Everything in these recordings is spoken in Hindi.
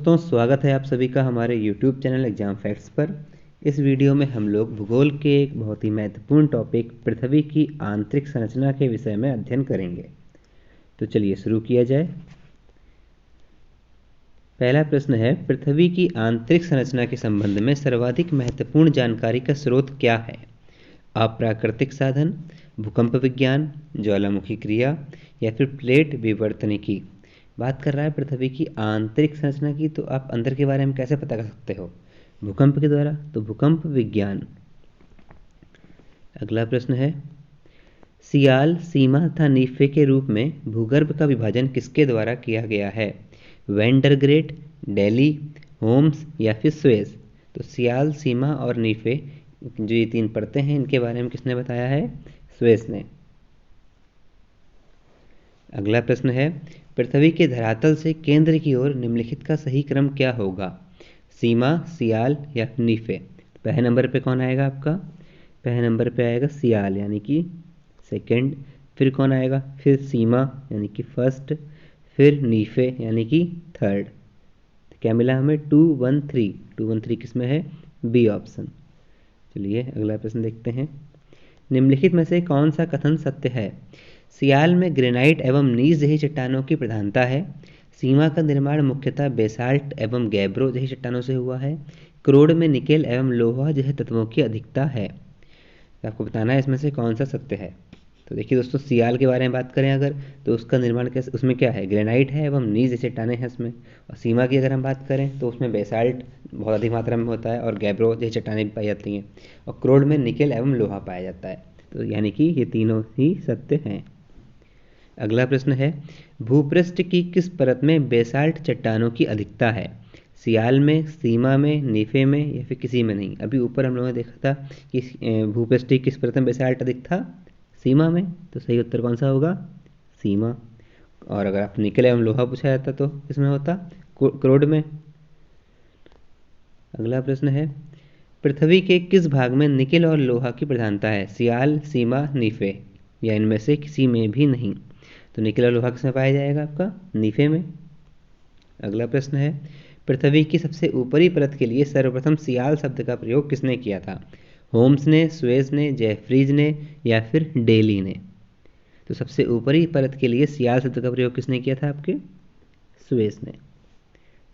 दोस्तों, स्वागत है आप सभी का हमारे YouTube चैनल एग्जाम फैक्ट्स पर। इस वीडियो में हम लोग भूगोल के एक बहुत ही महत्वपूर्ण टॉपिक पृथ्वी की आंतरिक संरचना के विषय में अध्ययन करेंगे। तो चलिए शुरू किया जाए। पहला प्रश्न है, पृथ्वी की आंतरिक संरचना के संबंध में सर्वाधिक महत्वपूर्ण जानकारी का स्रोत क्या है? अप्राकृतिक साधन, भूकंप विज्ञान, ज्वालामुखी क्रिया या फिर प्लेट विवर्तनिकी। बात कर रहा है पृथ्वी की आंतरिक संरचना की, तो आप अंदर के बारे में कैसे पता कर सकते हो? भूकंप के द्वारा, तो भूकंप विज्ञान। अगला प्रश्न है, सियाल, सीमा तथा नीफे के रूप में भूगर्भ का विभाजन किसके द्वारा किया गया है? वेंडरग्रेट, डेली, होम्स या फिर स्वेज। तो सियाल, सीमा और नीफे, जो ये तीन परतें हैं, इनके बारे में किसने बताया है? स्वेज ने। अगला प्रश्न है, पृथ्वी के धरातल से केंद्र की ओर निम्नलिखित का सही क्रम क्या होगा? सीमा, सियाल या नीफे। पहले नंबर पे कौन आएगा आपका? पहले नंबर पे आएगा सियाल यानी कि सेकंड, फिर कौन आएगा? फिर सीमा यानी कि फर्स्ट, फिर नीफे यानी कि थर्ड। तो क्या मिला हमें? 213। 213 किस में है? B option. चलिए अगला प्रश्न देखते हैं। निम्नलिखित में से कौन सा कथन सत्य है? सियाल में ग्रेनाइट एवं नीज जैसी चट्टानों की प्रधानता है। सीमा का निर्माण मुख्यतः बेसाल्ट एवं गैब्रो जैसी चट्टानों से हुआ है। क्रोड में निकेल एवं लोहा जैसे तत्वों की अधिकता है। तो आपको बताना है इसमें से कौन सा सत्य है। तो देखिए दोस्तों, सियाल के बारे में बात करें अगर, तो उसका निर्माण कैसे, उसमें क्या है? ग्रेनाइट है एवं नीज जैसे चट्टानें हैं उसमें। और सीमा की अगर हम बात करें तो उसमें बेसाल्ट बहुत अधिक मात्रा में होता है और गैब्रो जैसी चट्टानें भी पाई जाती हैं। और क्रोड में निकेल एवं लोहा पाया जाता है। तो यानी कि ये तीनों ही सत्य हैं। अगला प्रश्न है, भूपृष्ठ की किस परत में बेसाल्ट चट्टानों की अधिकता है? सियाल में, सीमा में, नीफे में या फिर किसी में नहीं? अभी ऊपर हम लोगों ने देखा था कि भूपृष्ठ की किस परत में बेसाल्ट अधिक था? सीमा में। तो सही उत्तर कौन सा होगा? सीमा। और अगर आप निकेल एवं लोहा पूछा जाता तो किसमें होता? क्रोड में। अगला प्रश्न है, पृथ्वी के किस भाग में निकेल और लोहा की प्रधानता है? सियाल, सीमा, नीफे या इनमें से किसी में भी नहीं? तो निकेल और लोहा किसमें पाया जाएगा आपका? नीफे में। अगला प्रश्न है, पृथ्वी की सबसे ऊपरी परत के लिए सर्वप्रथम सियाल शब्द का प्रयोग किसने किया था? होम्स ने, स्वेज ने, जेफरीज ने या फिर डेली ने? तो सबसे ऊपरी परत के लिए सियाल शब्द का प्रयोग किसने किया था आपके? स्वेज ने।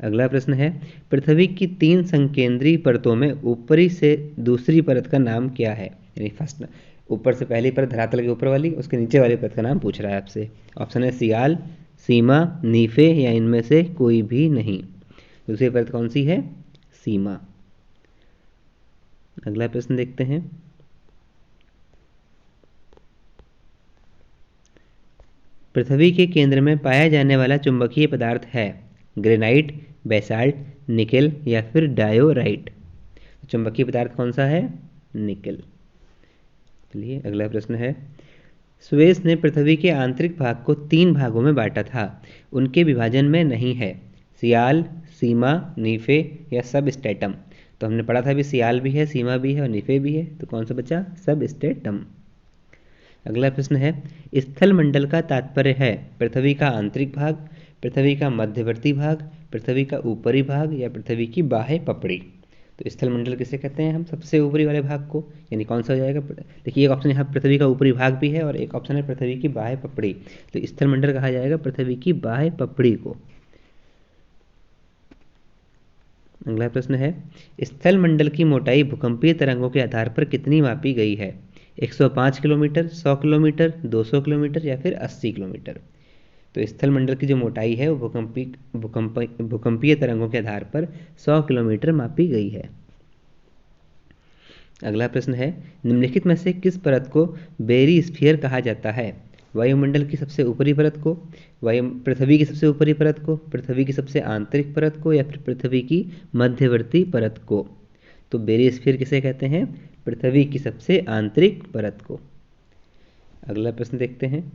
अगला प्रश्न है, पृथ्वी की 3 संकेंद्री परतों में ऊपरी से दूसरी परत का नाम क्या है? यानी फर्स्ट, ऊपर से पहली परत धरातल के ऊपर वाली, उसके नीचे वाली परत का नाम पूछ रहा है आपसे। ऑप्शन है सियाल, सीमा, नीफे या इनमें से कोई भी नहीं। दूसरी परत कौन सी है? सीमा। अगला प्रश्न देखते हैं। पृथ्वी के केंद्र में पाया जाने वाला चुंबकीय पदार्थ है? ग्रेनाइट, बेसाल्ट, निकेल या फिर डायोराइट? चुंबकीय पदार्थ कौन सा है? निकेल। चलिए अगला प्रश्न है, स्वेज ने पृथ्वी के आंतरिक भाग को 3 भागों में बांटा था, उनके विभाजन में नहीं है? सियाल, सीमा, नीफे या सब स्टेटम? तो हमने पढ़ा था भी सियाल भी है, सीमा भी है और नीफे भी है, तो कौन सा बचा? सब स्टेटम। अगला प्रश्न है, स्थल मंडल का तात्पर्य है पृथ्वी का आंतरिक भाग, पृथ्वी का मध्यवर्ती भाग, पृथ्वी का ऊपरी भाग या पृथ्वी की बाह्य पपड़ी? तो स्थल मंडल किसे कहते हैं हम? सबसे ऊपरी वाले भाग को। यानी कौन सा हो जाएगा? देखिए एक ऑप्शन यहाँ पृथ्वी का ऊपरी भाग भी है और एक ऑप्शन है पृथ्वी की बाह्य पपड़ी। तो स्थल मंडल कहा जाएगा पृथ्वी की बाह्य पपड़ी को। अगला प्रश्न है, स्थल मंडल की मोटाई भूकंपीय तरंगों के आधार पर कितनी मापी गई है? 105 किलोमीटर, 100 किलोमीटर, 200 किलोमीटर या फिर 80 किलोमीटर? तो स्थल मंडल की जो मोटाई है वो भूकंपीय तरंगों के आधार पर 100 किलोमीटर मापी गई है। अगला प्रश्न है, निम्नलिखित में से किस परत को बेरी स्फीयर कहा जाता है? वायुमंडल की सबसे ऊपरी परत को, पृथ्वी की सबसे ऊपरी परत को, पृथ्वी की सबसे आंतरिक परत को या फिर पृथ्वी की मध्यवर्ती परत को? तो बेरी स्फीयर किसे कहते हैं? पृथ्वी की सबसे आंतरिक परत को। अगला प्रश्न देखते हैं,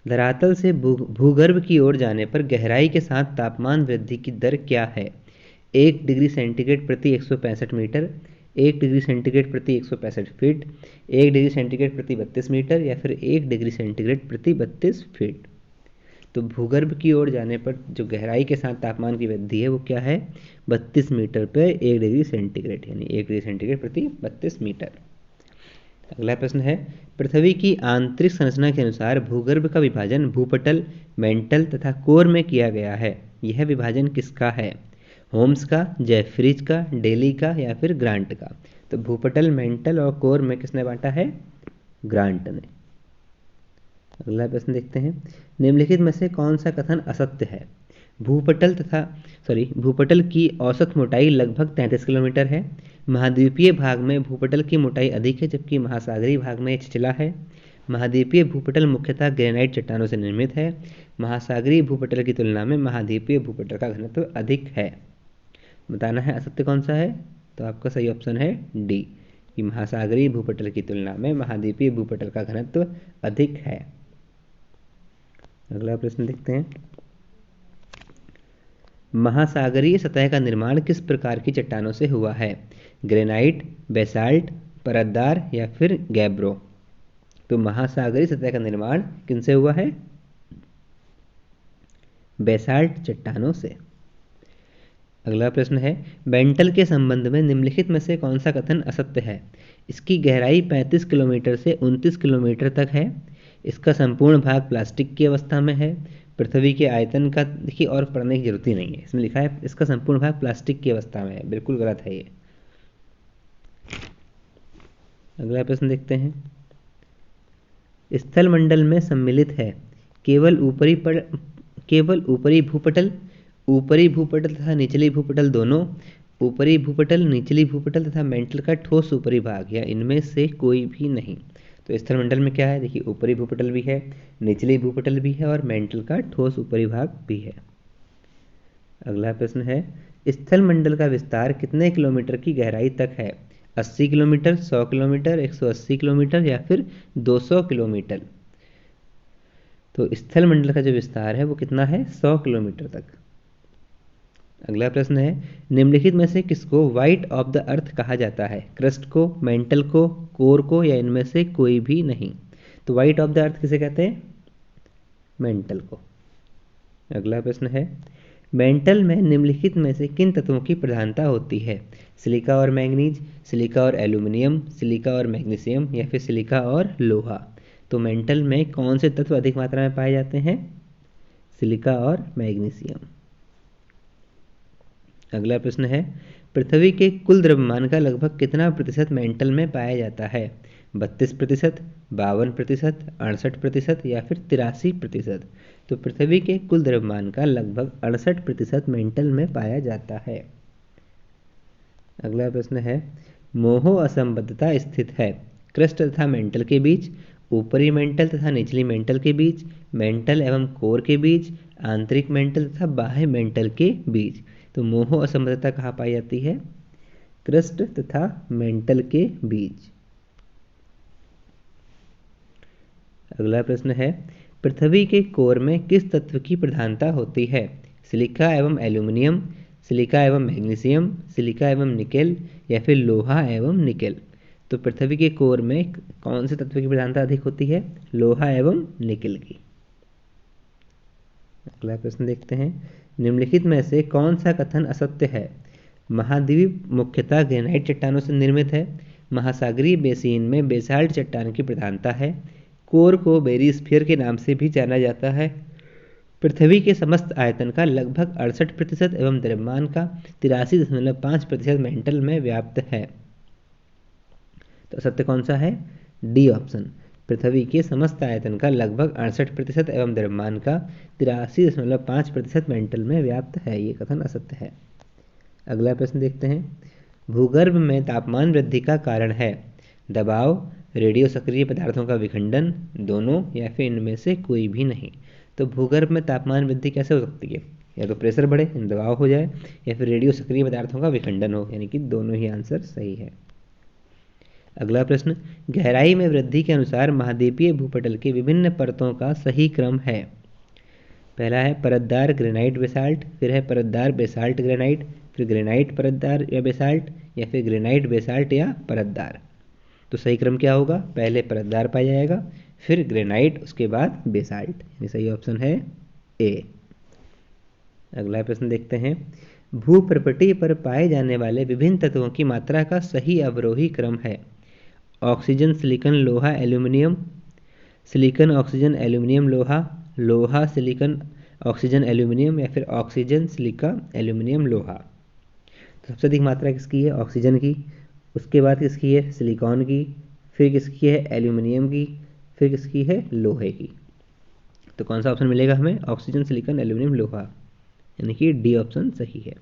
धरातल से भूगर्भ की ओर जाने पर गहराई के साथ तापमान वृद्धि की दर क्या है? 1 डिग्री सेंटीग्रेड प्रति 165 मीटर, 1 डिग्री सेंटीग्रेड प्रति 165 फीट, 1 डिग्री सेंटीग्रेड प्रति 32 मीटर या फिर 1 डिग्री सेंटीग्रेड प्रति 32 फीट? तो भूगर्भ की ओर जाने पर जो गहराई के साथ तापमान की वृद्धि है वो क्या है, 32 मीटर पर 1 डिग्री सेंटीग्रेड, यानी 1 डिग्री सेंटीग्रेड प्रति 32 मीटर। अगला प्रश्न है, पृथ्वी की आंतरिक संरचना के अनुसार भूगर्भ का विभाजन भूपटल, मेंटल तथा कोर में किया गया है। यह विभाजन किसका है, होम्स का, जेफरीज का, डेली का या फिर ग्रांट का। तो भूपटल, मेंटल और कोर में किसने बांटा है, ग्रांट ने। अगला प्रश्न देखते हैं, निम्नलिखित में से कौन सा कथन असत्य है। भूपटल की औसत मोटाई लगभग 33 किलोमीटर है। महाद्वीपीय भाग में भूपटल की मोटाई अधिक है जबकि महासागरीय भाग में छिछला है। महाद्वीपीय भूपटल मुख्यतः ग्रेनाइट चट्टानों से निर्मित है। महासागरीय भूपटल की तुलना में महाद्वीपीय भूपटल का घनत्व अधिक है। बताना है असत्य कौन सा है, तो आपका सही ऑप्शन है डी, कि महासागरीय भूपटल की तुलना में महाद्वीपीय भूपटल का घनत्व अधिक है। अगला प्रश्न देखते हैं, महासागरीय सतह का निर्माण किस प्रकार की चट्टानों से हुआ है, ग्रेनाइट, बेसाल्ट, परतदार या फिर गैब्रो। तो महासागरीय सतह का निर्माण किनसे हुआ है, बेसाल्ट चट्टानों से। अगला प्रश्न है, मेंटल के संबंध में निम्नलिखित में से कौन सा कथन असत्य है। इसकी गहराई 35 किलोमीटर से 29 किलोमीटर तक है। इसका संपूर्ण भाग प्लास्टिक की अवस्था में है। पृथ्वी के आयतन का देखिए और पढ़ने की जरूरत ही नहीं है, इसमें लिखा है इसका संपूर्ण भाग प्लास्टिक की अवस्था में है, बिल्कुल गलत है ये। अगला प्रश्न देखते हैं, स्थल मंडल में सम्मिलित है केवल ऊपरी भूपटल, ऊपरी भूपटल तथा निचली भूपटल दोनों, ऊपरी भूपटल, निचली भूपटल तथा मेंटल का ठोस ऊपरी भाग या इनमें से कोई भी नहीं। तो स्थल मंडल में क्या है, देखिए ऊपरी भूपटल भी है, निचली भूपटल भी है और मेंटल का ठोस ऊपरी भाग भी है। अगला प्रश्न है, स्थल मंडल का विस्तार कितने किलोमीटर की गहराई तक है, 80 किलोमीटर, 100 किलोमीटर, 180 किलोमीटर या फिर 200 किलोमीटर। तो स्थल मंडल का जो विस्तार है वो कितना है, 100 किलोमीटर तक। अगला प्रश्न है, निम्नलिखित में से किसको व्हाइट ऑफ द अर्थ कहा जाता है, क्रस्ट को, मेंटल को, कोर को या इनमें से कोई भी नहीं। तो व्हाइट ऑफ द अर्थ किसे कहते हैं, मेंटल को। अगला प्रश्न है, मेंटल में निम्नलिखित में से किन तत्वों की प्रधानता होती है, सिलिका और मैंगनीज, सिलिका और एल्यूमिनियम, सिलिका और मैग्नीशियम या फिर सिलिका और लोहा। तो मेंटल में कौन से तत्व अधिक मात्रा में पाए जाते हैं, सिलिका और मैग्नीशियम। अगला प्रश्न है, पृथ्वी के कुल द्रव्यमान का लगभग कितना प्रतिशत मेंटल में पाया जाता है, 32%, 52%, 68% या फिर 83%। तो पृथ्वी के कुल द्रव्यमान का लगभग 68% मेंटल में पाया जाता है। अगला प्रश्न है, मोहो असंबद्धता स्थित है क्रस्ट तथा मेंटल के बीच, ऊपरी मेंटल तथा निचली मेंटल के बीच, मेंटल एवं कोर के बीच, आंतरिक मेंटल तथा बाह्य मेंटल के बीच। तो मोहो असंबद्धता कहाँ पाई जाती है, क्रस्ट तथा मेंटल के बीच। अगला प्रश्न है, पृथ्वी के कोर में किस तत्व की प्रधानता होती है, सिलिका एवं एल्यूमिनियम, सिलिका एवं मैग्नीशियम, सिलिका एवं निकेल या फिर लोहा एवं निकेल। तो पृथ्वी के कोर में कौन से तत्व की प्रधानता अधिक होती है, लोहा एवं निकेल की। अगला प्रश्न देखते हैं, निम्नलिखित में से कौन सा कथन असत्य है, महाद्वीप मुख्यतः ग्रेनाइट चट्टानों से निर्मित है, महासागरीय बेसिन में बेसाल्ट चट्टान की प्रधानता है, कोर को बेरीस्फीयर के नाम से भी जाना जाता है, पृथ्वी के समस्त आयतन का लगभग 68% एवं द्रव्यमान का 83.5% मेंटल में व्याप्त है। तो असत्य कौन सा है, डी ऑप्शन, पृथ्वी के समस्त आयतन का लगभग 68% एवं द्रव्यमान का 83.5% मेंटल में व्याप्त है, ये कथन असत्य है। अगला प्रश्न देखते हैं, भूगर्भ में तापमान वृद्धि का कारण है दबाव, रेडियो सक्रिय पदार्थों का विखंडन, दोनों या फिर इनमें से कोई भी नहीं। तो भूगर्भ में तापमान वृद्धि कैसे हो सकती है, या तो प्रेशर बढ़े यानी दबाव हो जाए, या फिर रेडियो सक्रिय पदार्थों का विखंडन हो, यानी कि दोनों ही आंसर सही है। अगला प्रश्न, गहराई में वृद्धि के अनुसार महाद्वीपीय भूपटल की विभिन्न परतों का सही क्रम है। पहला है परतदार ग्रेनाइट बेसाल्ट, फिर है परतदार बेसाल्ट ग्रेनाइट, फिर ग्रेनाइट परतदार या बेसाल्ट, या फिर ग्रेनाइट बेसाल्ट या परतदार। तो सही क्रम क्या होगा, पहले परतदार पाया जाएगा, फिर ग्रेनाइट, उसके बाद बेसाल्ट, यानी सही ऑप्शन है ए। अगला प्रश्न देखते हैं, भूप्रपटी पर पाए जाने वाले विभिन्न तत्वों की मात्रा का सही अवरोही क्रम है। ऑक्सीजन, सिलिकॉन, लोहा, एल्यूमिनियम, सिलिकॉन, ऑक्सीजन, एल्यूमिनियम, लोहा, लोहा, सिलिकॉन, ऑक्सीजन, एल्यूमिनियम, या फिर ऑक्सीजन, सिलिका, एल्यूमिनियम, लोहा। तो सबसे अधिक मात्रा किसकी है? ऑक्सीजन की। उसके बाद किसकी है? सिलिकॉन की। फिर किसकी है? एल्यूमिनियम की। फिर किसकी है? लोहे की। तो कौन सा ऑप्शन मिलेगा हमें? ऑक्सीजन, सिलिकॉन, एल्यूमिनियम, लोहा, यानी कि डी ऑप्शन सही है।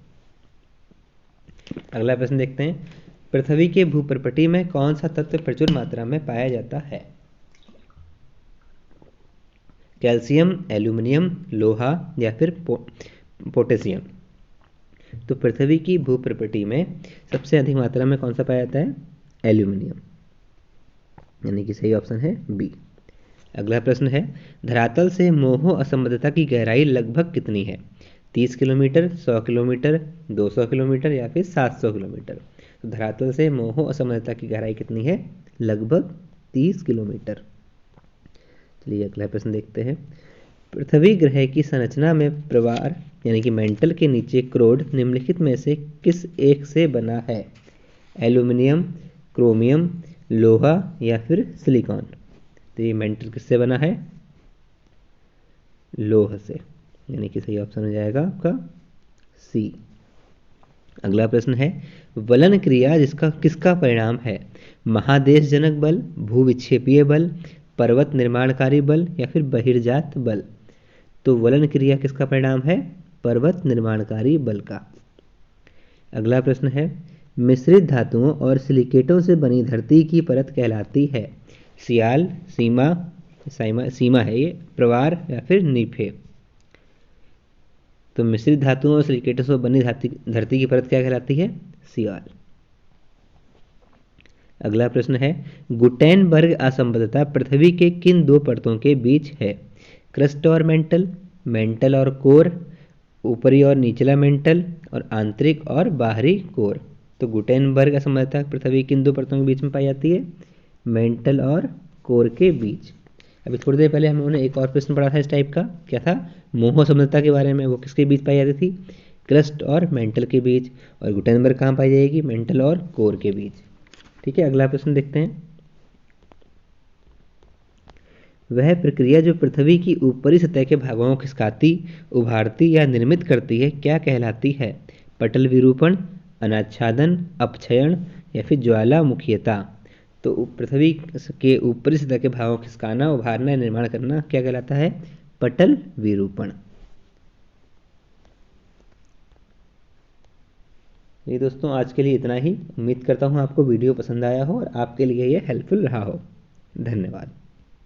अगला प्रश्न देखते हैं, पृथ्वी के भूप्रपटी में कौन सा तत्व प्रचुर मात्रा में पाया जाता है? कैल्शियम, एल्यूमिनियम, लोहा, या फिर पोटेशियम। तो पृथ्वी की भूप्रपटी में सबसे अधिक मात्रा में कौन सा पाया जाता है? एल्यूमिनियम, यानी कि सही ऑप्शन है बी। अगला प्रश्न है, धरातल से मोहो असंबद्धता की गहराई लगभग कितनी है? 30 किलोमीटर, 100 किलोमीटर, 200 किलोमीटर, या फिर 700 किलोमीटर। तो धरातल से मोहो असंबद्धता की गहराई कितनी है? लगभग 30 किलोमीटर। चलिए अगला प्रश्न देखते हैं, पृथ्वी ग्रह की संरचना में प्रवार यानी कि मेंटल के नीचे क्रोड निम्नलिखित में से किस एक से बना है? एल्यूमिनियम, क्रोमियम, लोहा, या फिर सिलिकॉन। तो ये मेंटल किससे बना है? लोह से, यानी कि सही ऑप्शन हो जाएगा आपका सी। अगला प्रश्न है, वलन क्रिया जिसका किसका परिणाम है? महादेशजनक बल, भूविक्षेपीय बल, पर्वत निर्माणकारी बल, या फिर बहिर्जात बल। तो वलन क्रिया किसका परिणाम है? पर्वत निर्माणकारी बल का। अगला प्रश्न है, मिश्रित धातुओं और सिलिकेटों से बनी धरती की परत कहलाती है? सियाल, सीमा है ये, प्रवार, या फिर नीफे। तो मिश्रित धातुओं और सिलिकेटों से बनी धरती की परत क्या कहलाती है? सियाल। अगला प्रश्न है, गुटेनबर्ग असंबद्धता पृथ्वी के किन दो परतों के बीच है? क्रस्ट और मेंटल, मेंटल और कोर, ऊपरी और निचला मेंटल, और आंतरिक और बाहरी कोर। तो गुटेनबर्ग असंबद्धता पृथ्वी किन दो परतों के बीच में पाई जाती है? मेंटल और कोर के बीच। अभी थोड़ी देर पहले हम लोगों ने एक और प्रश्न पढ़ा था इस टाइप का, क्या था? मोहो असंबद्धता के बारे में। वो किसके बीच पाई जाती थी? क्रस्ट और मेंटल के बीच। और गुटेनबर्ग कहाँ पाई जाएगी? मेंटल और कोर के बीच। ठीक है, अगला प्रश्न देखते हैं, वह प्रक्रिया जो पृथ्वी की ऊपरी सतह के भागों को खिसकाती, उभारती या निर्मित करती है क्या कहलाती है? पटल विरूपण, अनाच्छादन, अपक्षयण, या फिर ज्वालामुखीयता। तो पृथ्वी के ऊपरी सतह के भागों को खिसकाना, उभारना या निर्माण करना क्या कहलाता है? पटल विरूपण। ये दोस्तों आज के लिए इतना ही। उम्मीद करता हूँ आपको वीडियो पसंद आया हो और आपके लिए ये हेल्पफुल रहा हो। धन्यवाद।